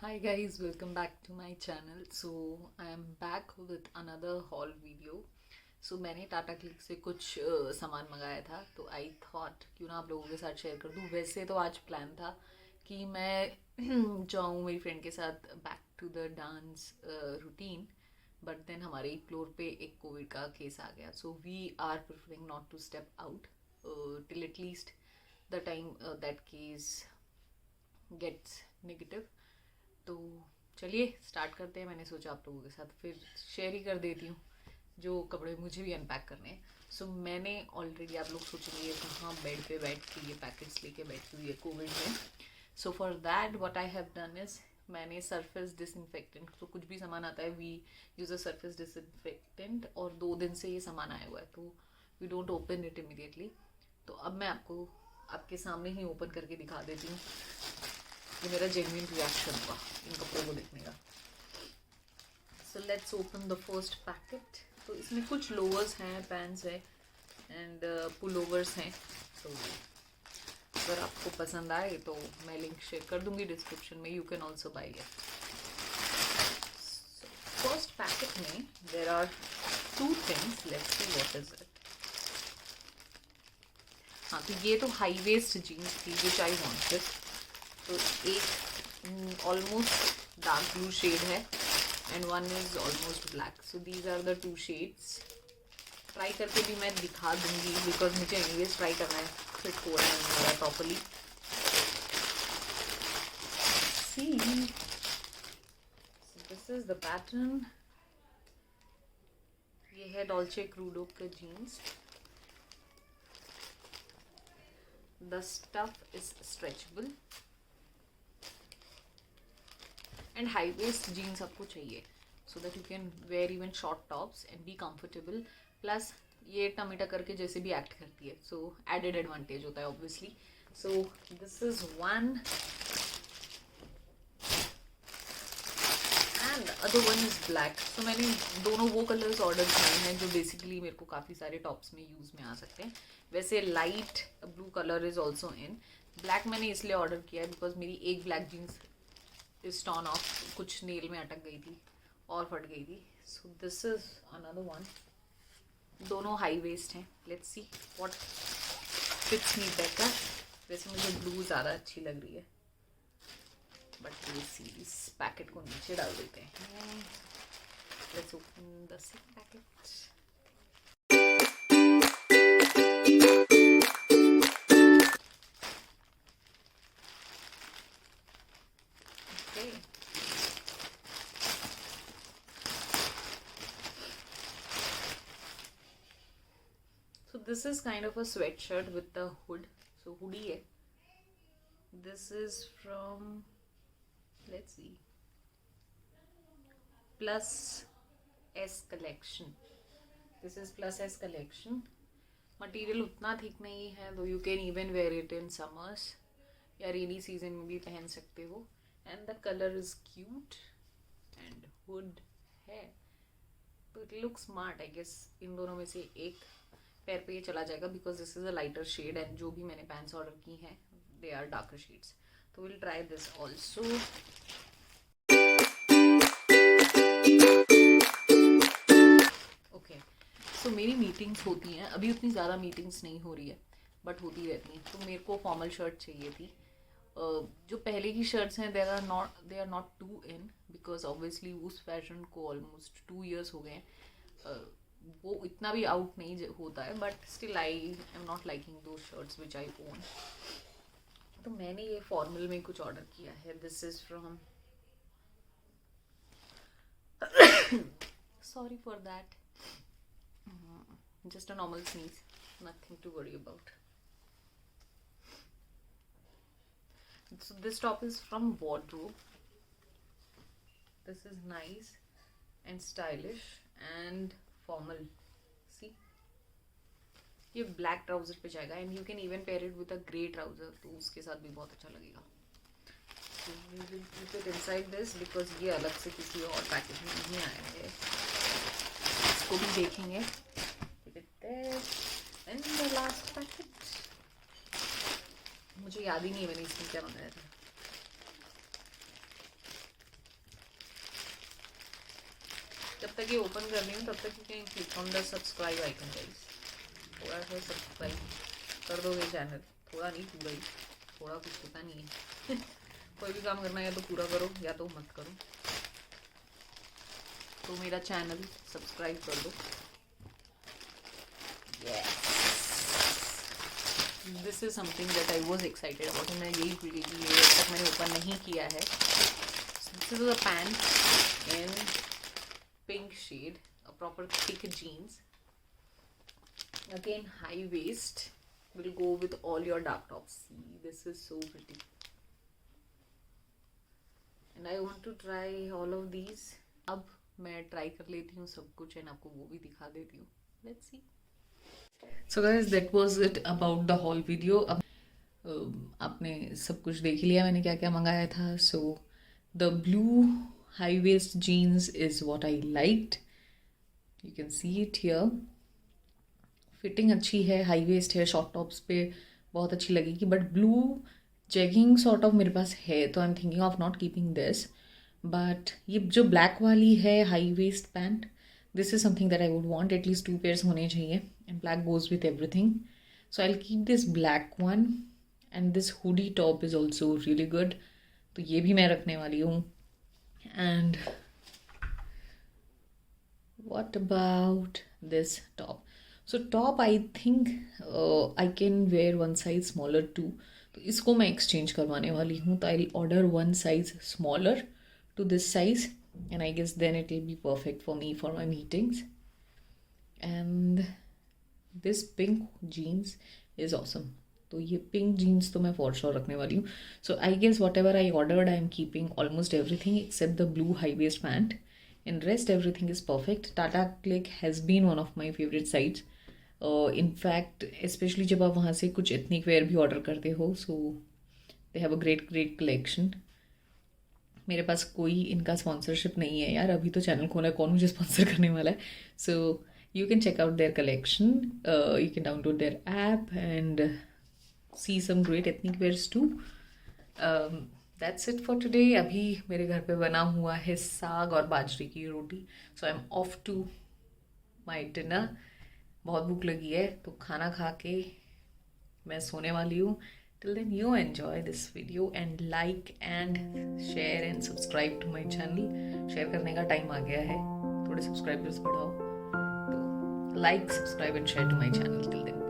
Hi guys, welcome back to my channel. So I am back with another haul video. So मैंने Tata click से कुछ सामान मंगाया था, तो आई थॉट क्यों ना आप लोगों के साथ शेयर कर दूँ। वैसे तो आज प्लान था कि मैं जाऊँ मेरी फ्रेंड के साथ back to the dance routine, but then हमारे एक फ्लोर पे एक कोविड का केस आ गया, so we are preferring not to step out till at least the time that case gets negative. तो चलिए स्टार्ट करते हैं। मैंने सोचा आप लोगों के साथ फिर शेयर ही कर देती हूँ जो कपड़े मुझे भी अनपैक करने हैं। सो मैंने ऑलरेडी, आप लोग सोचेंगे कहाँ बेड पे बैठ के ये पैकेट्स लेके बैठी हुई है कोविड में। So for that what I have done is, मैंने सरफेस डिसइंफेक्टेंट, तो कुछ भी सामान आता है we use a surface disinfectant, और 2 दिन से ये सामान आया हुआ है तो we don't open it immediately. तो अब मैं आपको आपके सामने ही ओपन करके दिखा देती हूँ। ये मेरा जेन्युइन रिएक्शन हुआ इन कपड़ों को देखने का। So let's open the first packet. तो इसमें कुछ लोअर्स हैं, पैंट्स है एंड पुलोवर्स हैं। तो अगर आपको पसंद आए तो मैं लिंक शेयर कर दूंगी डिस्क्रिप्शन में, you can also buy it. First packet में there are 2 things, let's see what is it. हाँ, तो ये तो हाई वेस्ट जीन्स थी विच आई वांटेड। तो एक ऑलमोस्ट डार्क ब्लू शेड है and one is almost black. So these are the 2 shades. Try करके भी मैं दिखा दूंगी बिकॉज मुझे एनीवेज ट्राई करना है फिट हो रहा है हमारा properly. See, this is the pattern. ये है डॉल्चे क्रूडो का jeans. The stuff is stretchable and high waist jeans आपको चाहिए so that you can wear even short tops and be comfortable. Plus ये टमीटा करके जैसे भी एक्ट करती है, सो एडेड एडवांटेज होता है obviously. So this is one and other one is black. सो मैंने दोनों वो कलर्स ऑर्डर किए हैं जो बेसिकली मेरे को काफ़ी सारे टॉप्स में यूज़ में आ सकते हैं। वैसे light blue colour is also in. Black मैंने इसलिए ऑर्डर किया है बिकॉज मेरी एक black jeans is torn off, कुछ नेल में अटक गई थी और फट गई थी। So this is another one. दोनों हाई वेस्ट हैं। Let's see what fits me better. वैसे मुझे ब्लू ज़्यादा अच्छी लग रही है, बट ये सी इस पैकेट को नीचे डाल देते हैं। Let's open the second packet. Okay, so this is kind of a sweatshirt with the hood. So hoodie है. This is from, let's see, Plus S collection. This is Plus S collection. Material उतना thick नहीं है, तो you can even wear it in summers या rainy season में भी पहन सकते हो। And the colour is cute and hood है, तो it look smart. I guess in दोनों में से एक पैर पे ये चला जाएगा because this is a lighter shade and जो भी मैंने पैंट्स ऑर्डर की हैं दे आर डार्कर शेड्स। तो will try this also. Okay, सो मेरी मीटिंग्स होती हैं, अभी उतनी ज़्यादा मीटिंग्स नहीं हो रही है बट होती रहती हैं। तो मेरे को फॉर्मल शर्ट चाहिए थी। जो पहले की शर्ट्स हैं they are not too in because obviously उस फैशन को ऑलमोस्ट 2 years हो गए हैं। वो इतना भी आउट नहीं होता है, but still I am not liking दो शर्ट्स विच आई ओन। तो मैंने ये फॉर्मल में कुछ ऑर्डर किया है। This is from, sorry for that, just a normal sneeze, nothing to worry about. So this top is from Wardrobe. This is nice and stylish and formal. See, ये black trouser पे जाएगा and you can even pair it with a grey trouser, तो उसके साथ भी बहुत अच्छा लगेगा। So we will keep it inside this because ये अलग से किसी और पैकेज में नहीं आया है, इसको भी देखेंगे। एंड द लास्ट पैकेट, मुझे याद ही नहीं है मैंने इसमें क्या मंगाया था। जब तक ये ओपन कर रही हूँ तब तक you can click on the subscribe icon guys. थोड़ा सा सब्सक्राइब कर दोगे चैनल, थोड़ा नहीं पूरा ही, थोड़ा कुछ होता नहीं है कोई भी काम करना है या तो पूरा करो या तो मत करो। तो मेरा चैनल सब्सक्राइब कर दो। This is something that I was excited about. मैं यही भूल गई कि ये तक मैंने ओपन नहीं किया है। This is a pant in pink shade, a proper thick jeans, again high waist, will go with all your dark tops. See, this is so pretty and I want to try all of these. अब मैं try कर लेती हूँ सब कुछ and आपको वो भी दिखा देती हूँ। Let's see. So guys, that was it about the haul video. अब आपने सब कुछ देख लिया मैंने क्या क्या मंगाया था। So the blue high waist jeans is what I liked. You can see it here. Fitting अच्छी है, हाई वेस्ट है, शॉर्ट टॉप्स पे बहुत अच्छी लगेगी। But blue jegging sort of मेरे पास है तो I am thinking of not keeping this. But ये जो ब्लैक वाली है high waist pant, this is something that I would want. At least 2 pairs होने चाहिए and black goes with everything. So I will keep this black one and this hoodie top is also really good, तो ये भी मैं रखने वाली हूँ। And what about this top? So top I think I can wear one size smaller too, तो इसको मैं exchange करवाने वाली हूँ। तो I'll order one size smaller to this size and I guess then it will be perfect for me for my meetings. And this pink jeans is awesome, तो ये pink jeans तो मैं फॉर श्योर रखने वाली हूँ। So I guess whatever I ordered I am keeping almost everything except the blue high waist pant. In rest everything is perfect. Tata Click has been one of my favorite sites. In fact, especially जब आप वहाँ से कुछ ethnic wear भी order करते हो, so they have a great collection. मेरे पास कोई इनका स्पॉन्सरशिप नहीं है यार, अभी तो चैनल खोला है, कौन मुझे स्पॉन्सर करने वाला है. So you can check out their collection. You can download their app and see some great ethnic wears too. That's it for today. अभी मेरे घर पे बना हुआ है साग और बाजरे की रोटी. So I'm off to my dinner. बहुत भूख लगी है तो खाना खा के मैं सोने वाली हूँ. Till then you enjoy this video and like and share and subscribe to my channel. Share करने का टाइम आ गया है, थोड़े सब्सक्राइबर्स बढ़ाओ. तो like, subscribe and share to my channel. Till then.